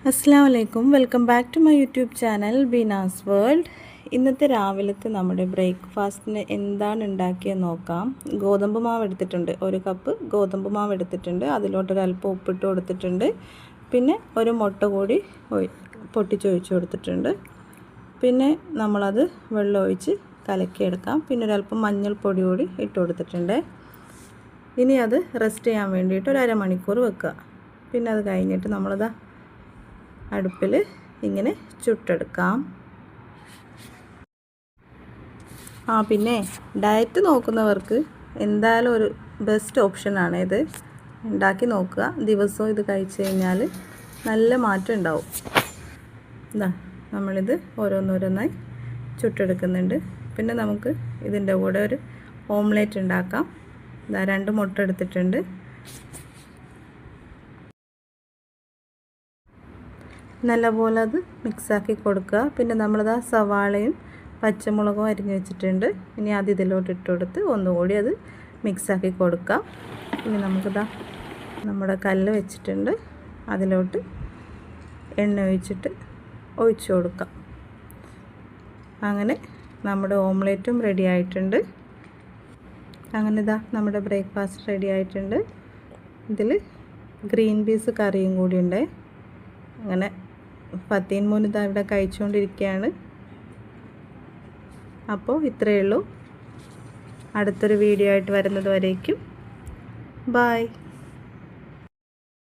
അസ്സലാമു അലൈക്കും, welcome back to my YouTube channel Beena's world. ഇന്നത്തെ രാവിലത്തെ നമ്മുടെ ബ്രേക്ക്ഫാസ്റ്റിന് എന്താണ് ഉണ്ടാക്കിയത് നോക്കാം. ഗോതമ്പ് മാവ് എടുത്തിട്ടുണ്ട്, 1 കപ്പ് ഗോതമ്പ് മാവ് എടുത്തിട്ടുണ്ട്. അതിലോട്ടൊരല്പം ഉപ്പിട്ട് കൊടുത്തിട്ടുണ്ട്. പിന്നെ ഒരു മുട്ട കൂടി പൊട്ടിച്ചൊഴിച്ച് കൊടുത്തിട്ടുണ്ട്. പിന്നെ നമ്മളത് വെള്ളം ഒഴിച്ച് കലക്കിയെടുക്കാം. പിന്നെ ഒരല്പം മഞ്ഞൾപ്പൊടി കൂടി ഇട്ട് കൊടുത്തിട്ടുണ്ട്. ഇനി അത് റെസ്റ്റ് ചെയ്യാൻ വേണ്ടിയിട്ട് ഒരു അരമണിക്കൂർ വെക്കുക. പിന്നെ അത് കഴിഞ്ഞിട്ട് നമ്മളത് അടുപ്പിൽ ഇങ്ങനെ ചുട്ടെടുക്കാം. പിന്നെ ഡയറ്റ് നോക്കുന്നവർക്ക് എന്തായാലും ഒരു ബെസ്റ്റ് ഓപ്ഷനാണ് ഇത്. ഉണ്ടാക്കി നോക്കുക. ദിവസവും ഇത് കഴിച്ചു കഴിഞ്ഞാൽ നല്ല മാറ്റം ഉണ്ടാവും. നമ്മളിത് ഓരോന്നോരോന്നായി ചുട്ടെടുക്കുന്നുണ്ട്. പിന്നെ നമുക്ക് ഇതിൻ്റെ കൂടെ ഒരു ഓംലെറ്റ് ഉണ്ടാക്കാം. 2 മുട്ട എടുത്തിട്ടുണ്ട്. നല്ലപോലെ അത് മിക്സാക്കി കൊടുക്കുക. പിന്നെ നമ്മളിതാ സവാളയും പച്ചമുളകും അരിഞ്ഞ് വെച്ചിട്ടുണ്ട്. ഇനി അത് ഇതിലോട്ട് ഇട്ട് കൊടുത്ത് ഒന്നുകൂടി അത് മിക്സാക്കി കൊടുക്കാം. ഇനി നമുക്കിതാ നമ്മുടെ കല്ല് വെച്ചിട്ടുണ്ട്. അതിലോട്ട് എണ്ണ ഒഴിച്ച് കൊടുക്കാം. അങ്ങനെ നമ്മുടെ ഓംലെറ്റും റെഡി ആയിട്ടുണ്ട്. അങ്ങനെ ഇതാ നമ്മുടെ ബ്രേക്ക്ഫാസ്റ്റ് റെഡി ആയിട്ടുണ്ട്. ഇതിൽ ഗ്രീൻ പീസ് കറിയും കൂടി ഉണ്ട്. അങ്ങനെ ഫത്തീൻ മോൻ ഇതാ ഇവിടെ കഴിച്ചുകൊണ്ടിരിക്കുകയാണ്. അപ്പോൾ ഇത്രയേ ഉള്ളൂ. അടുത്തൊരു വീഡിയോ ആയിട്ട് വരുന്നത് വരേക്കും ബൈ.